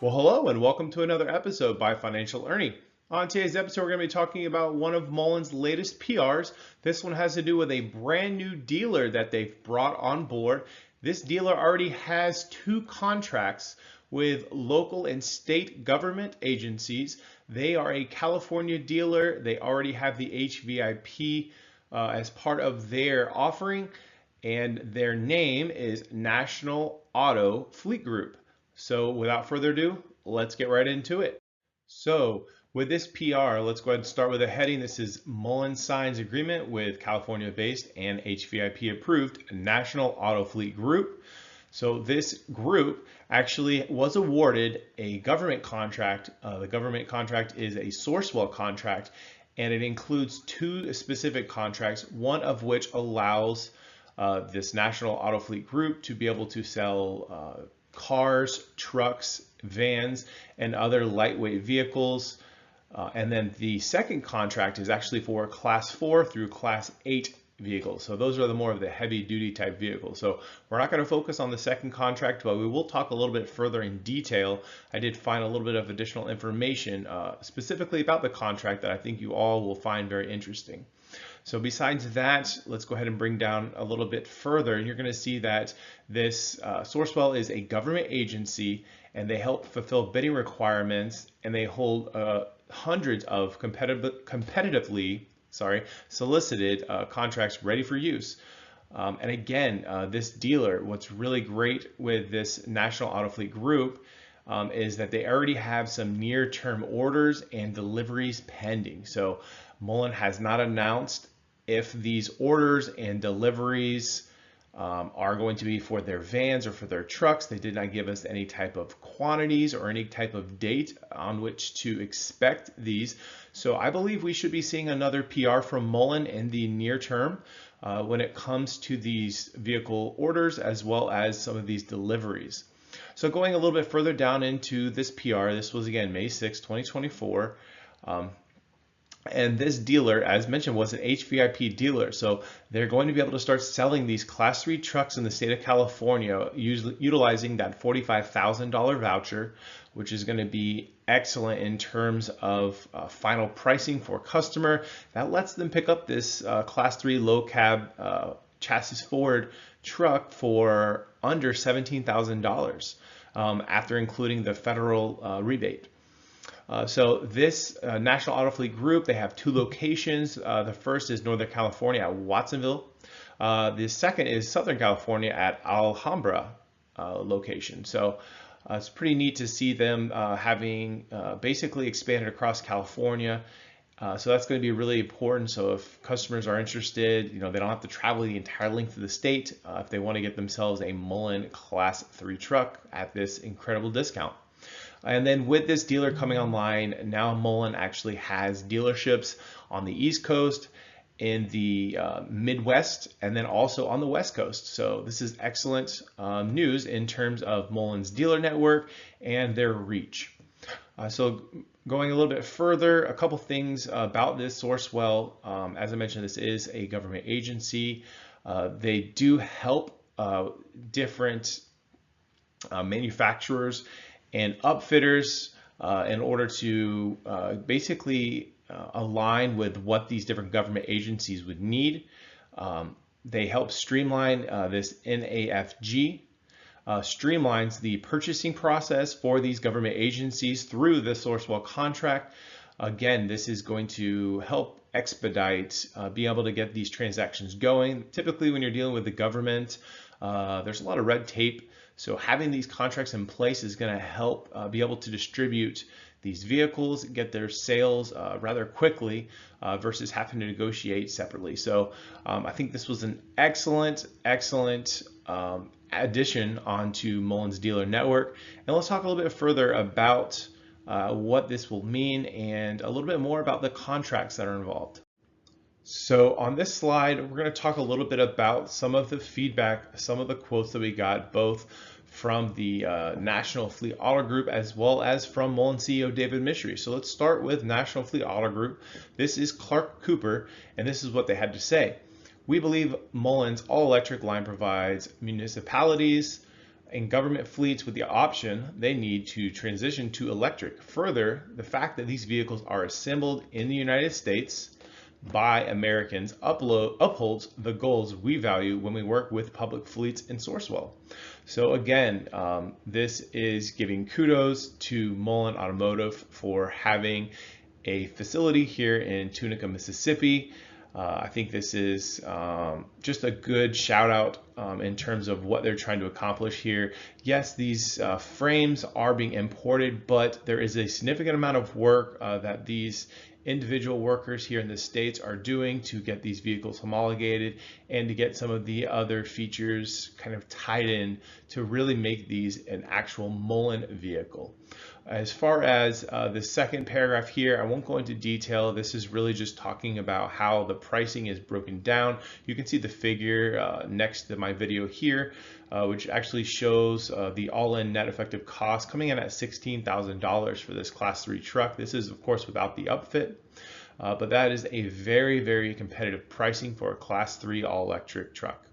Well, hello and welcome to another episode by Financial Ernie. On today's episode, we're going to be talking about one of Mullen's latest PRs. This one has to do with a brand new dealer that they've brought on board. This dealer already has two contracts with local and state government agencies. They are a California dealer. They already have the HVIP as part of their offering, and their name is National Auto Fleet Group. So without further ado, let's get right into it. So with this PR, let's go ahead and start with a heading. This is Mullen signs agreement with California-based and HVIP approved National Auto Fleet Group. So this group actually was awarded a government contract. The government contract is a Sourcewell contract, and it includes two specific contracts, one of which allows this National Auto Fleet Group to be able to sell cars, trucks, vans, and other lightweight vehicles. And then the second contract is actually for Class 4 through Class 8 vehicles. So those are the more of the heavy duty type vehicles. So we're not going to focus on the second contract, but we will talk a little bit further in detail. I did find a little bit of additional information specifically about the contract that I think you all will find very interesting. So besides that, let's go ahead and bring down a little bit further. And you're going to see that this Sourcewell is a government agency, and they help fulfill bidding requirements, and they hold hundreds of competitively solicited contracts ready for use. And again, this dealer, what's really great with this National Auto Fleet Group is that they already have some near-term orders and deliveries pending. So Mullen has not announced if these orders and deliveries are going to be for their vans or for their trucks. They did not give us any type of quantities or any type of date on which to expect these. So I believe we should be seeing another PR from Mullen in the near term when it comes to these vehicle orders as well as some of these deliveries. So going a little bit further down into this PR, this was again May 6, 2024. And this dealer, as mentioned, was an HVIP dealer. So they're going to be able to start selling these Class 3 trucks in the state of California utilizing that $45,000 voucher, which is going to be excellent in terms of final pricing for customer. That lets them pick up this Class 3 low cab chassis forward truck for under $17,000 after including the federal rebate. So this National Auto Fleet Group, they have two locations. The first is Northern California at Watsonville. The second is Southern California at Alhambra location. So it's pretty neat to see them having basically expanded across California. So that's going to be really important. So if customers are interested, they don't have to travel the entire length of the state if they want to get themselves a Mullen Class 3 truck at this incredible discount. And then with this dealer coming online, now Mullen actually has dealerships on the East Coast, in the Midwest, and then also on the West Coast. So this is excellent news in terms of Mullen's dealer network and their reach. So going a little bit further, a couple things about this Sourcewell. As I mentioned, this is a government agency. They do help different manufacturers and upfitters in order to basically align with what these different government agencies would need. They help streamline this NAFG, streamlines the purchasing process for these government agencies through the Sourcewell contract. Again, this is going to help expedite being able to get these transactions going. Typically, when you're dealing with the government, there's a lot of red tape. So having these contracts in place is going to help be able to distribute these vehicles, get their sales rather quickly versus having to negotiate separately. So I think this was an excellent addition onto Mullen's dealer network. And let's talk a little bit further about what this will mean and a little bit more about the contracts that are involved. So on this slide, we're going to talk a little bit about some of the feedback, some of the quotes that we got, both from the National Fleet Auto Group as well as from Mullen CEO David Mishry. So let's start with National Fleet Auto Group. This is Clark Cooper, and this is what they had to say. We believe Mullen's all-electric line provides municipalities In government fleets with the option, they need to transition to electric. Further, the fact that these vehicles are assembled in the United States by Americans upholds the goals we value when we work with public fleets in Sourcewell. So again, this is giving kudos to Mullen Automotive for having a facility here in Tunica, Mississippi. I think this is just a good shout out in terms of what they're trying to accomplish here. Yes, these frames are being imported, but there is a significant amount of work that these individual workers here in the States are doing to get these vehicles homologated and to get some of the other features kind of tied in to really make these an actual Mullen vehicle. As far as the second paragraph here, I won't go into detail. This is really just talking about how the pricing is broken down. You can see the figure next to my video here, which actually shows the all-in net effective cost coming in at $16,000 for this Class 3 truck. This is, of course, without the upfit, but that is a very, very competitive pricing for a Class 3 all-electric truck.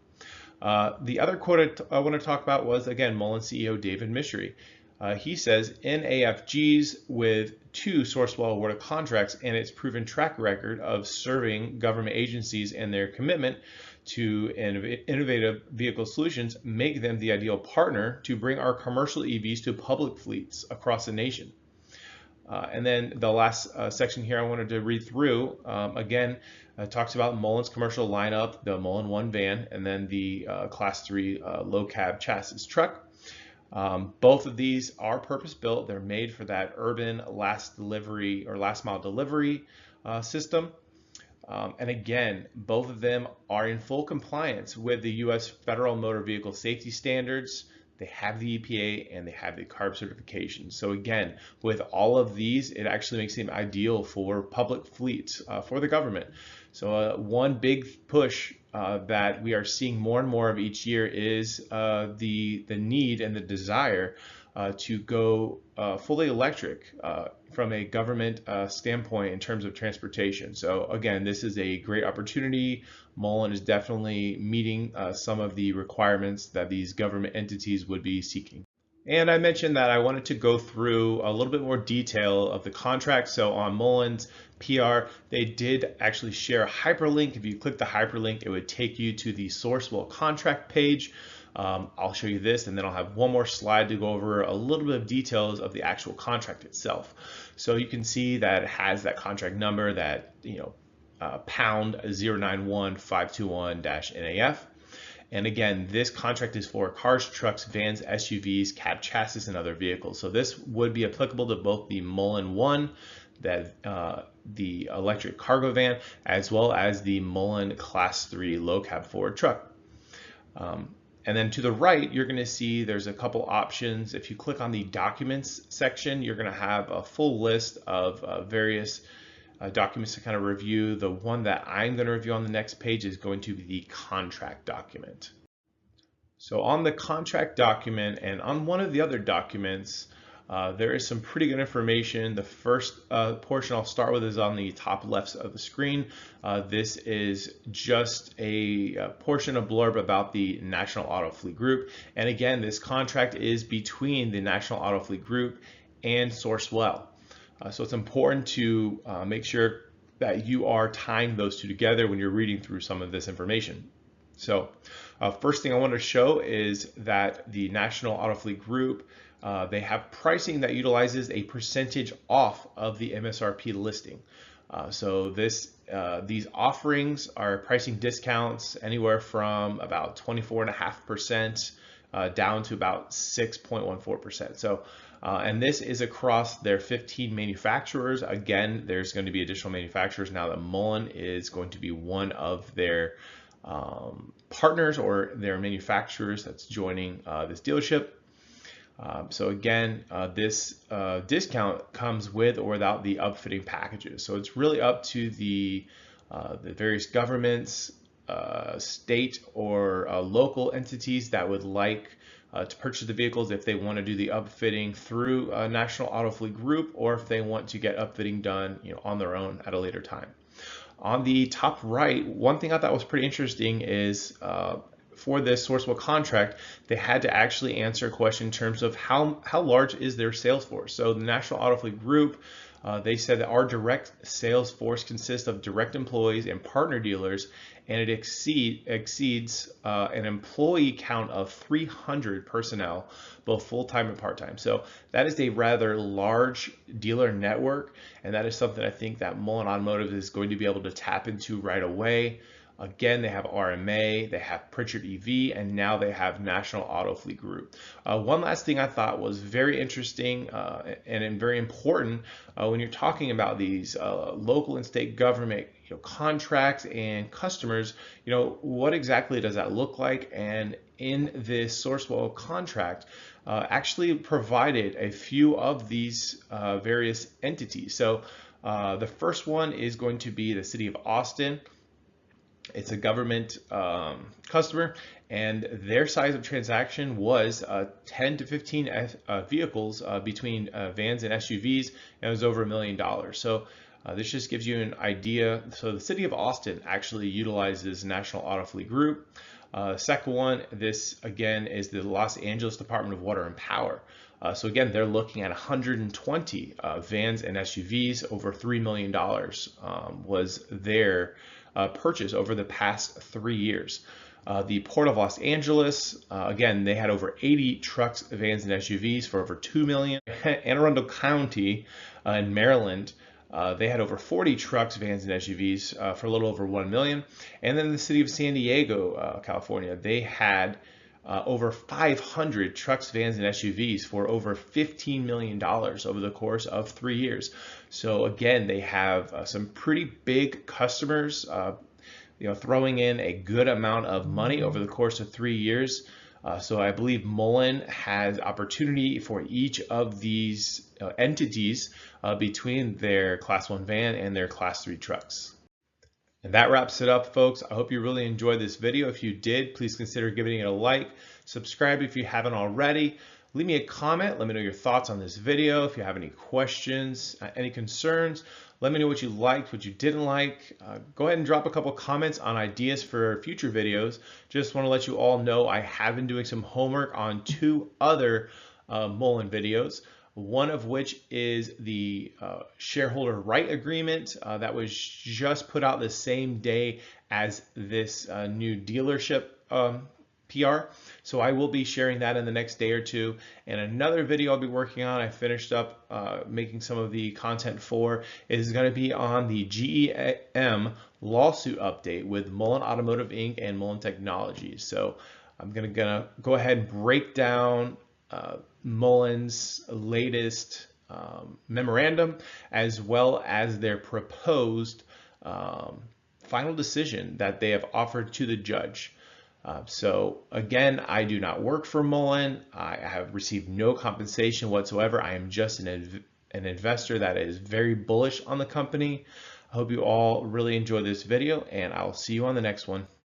The other quote I want to talk about was, again, Mullen CEO David Mishry. He says, NAFGs with 2 Sourcewell awarded contracts and its proven track record of serving government agencies and their commitment to innovative vehicle solutions make them the ideal partner to bring our commercial EVs to public fleets across the nation. And then the last section here I wanted to read through, again, talks about Mullen's commercial lineup, the Mullen 1 van, and then the Class 3 low cab chassis truck. Both of these are purpose-built. They're made for that urban last delivery or last mile delivery system. And again, both of them are in full compliance with the U.S. Federal Motor Vehicle Safety Standards. They have the EPA and they have the CARB certification. So again, with all of these, it actually makes them ideal for public fleets, for the government. So one big push that we are seeing more and more of each year is the need and the desire to go fully electric from a government standpoint in terms of transportation. So again, this is a great opportunity. Mullen is definitely meeting some of the requirements that these government entities would be seeking. And I mentioned that I wanted to go through a little bit more detail of the contract. So on Mullen's PR, they did actually share a hyperlink. If you click the hyperlink, it would take you to the Sourcewell contract page. I'll show you this, and then I'll have one more slide to go over a little bit of details of the actual contract itself. So you can see that it has that contract number, that pound 091521-NAF. And again, this contract is for cars, trucks, vans, SUVs, cab chassis, and other vehicles. So this would be applicable to both the Mullen 1, the electric cargo van, as well as the Mullen Class 3 low cab Ford truck. And then to the right, you're going to see there's a couple options. If you click on the documents section, you're going to have a full list of various documents to kind of review. The one that I'm going to review on the next page is going to be the contract document. So on the contract document and on one of the other documents, there is some pretty good information. The first portion I'll start with is on the top left of the screen. This is just a portion of blurb about the National Auto Fleet Group. And again, this contract is between the National Auto Fleet Group and Sourcewell. So it's important to make sure that you are tying those two together when you're reading through some of this information. So first thing I want to show is that the National Auto Fleet Group, they have pricing that utilizes a percentage off of the MSRP listing. So these offerings are pricing discounts anywhere from about 24.5% down to about 6.14%. So and this is across their 15 manufacturers. Again, there's going to be additional manufacturers now that Mullen is going to be one of their partners or their manufacturers that's joining this dealership. So again, this discount comes with or without the upfitting packages. So it's really up to the various governments, state or local entities that would like to purchase the vehicles, if they want to do the upfitting through National Auto Fleet Group, or if they want to get upfitting done on their own at a later time. On the top right, one thing I thought was pretty interesting is for this sourceable contract, they had to actually answer a question in terms of how large is their sales force. So the National Auto Fleet Group, they said that our direct sales force consists of direct employees and partner dealers, and it exceeds an employee count of 300 personnel, both full-time and part-time. So that is a rather large dealer network, and that is something I think that Mullen Automotive is going to be able to tap into right away. Again, they have RMA, they have Pritchard EV, and now they have National Auto Fleet Group. One last thing I thought was very interesting and very important when you're talking about these local and state government contracts and customers, what exactly does that look like? And in this sourcewell contract, actually provided a few of these various entities. So the first one is going to be the City of Austin. It's a government customer, and their size of transaction was 10 to 15 vehicles between vans and SUVs, and it was over $1 million. So this just gives you an idea. So the City of Austin actually utilizes National Auto Fleet Group. Second one, this again is the Los Angeles Department of Water and Power. So again, they're looking at 120 vans and SUVs. Over $3 million was their purchase over the past 3 years. The Port of Los Angeles, again, they had over 80 trucks, vans, and SUVs for over $2 million. Anne Arundel County in Maryland, they had over 40 trucks, vans, and SUVs for a little over $1 million. And then the City of San Diego, California, they had over 500 trucks, vans, and SUVs for over $15 million over the course of 3 years. So again, they have some pretty big customers, throwing in a good amount of money over the course of 3 years. So I believe Mullen has opportunity for each of these entities between their Class 1 van and their Class 3 trucks. And that wraps it up, folks. I hope you really enjoyed this video. If you did, please consider giving it a like. Subscribe if you haven't already. Leave me a comment. Let me know your thoughts on this video. If you have any questions, any concerns, let me know what you liked, what you didn't like. Go ahead and drop a couple comments on ideas for future videos. Just want to let you all know I have been doing some homework on 2 other Mullen videos. One of which is the shareholder right agreement that was just put out the same day as this new dealership PR. So I will be sharing that in the next day or two. And another video I'll be working on, I finished up making some of the content for, is going to be on the GEM lawsuit update with Mullen Automotive Inc. and Mullen Technologies. So I'm going to go ahead and break down Mullen's latest memorandum, as well as their proposed final decision that they have offered to the judge. So again, I do not work for Mullen. I have received no compensation whatsoever. I am just an investor that is very bullish on the company. I hope you all really enjoy this video, and I'll see you on the next one.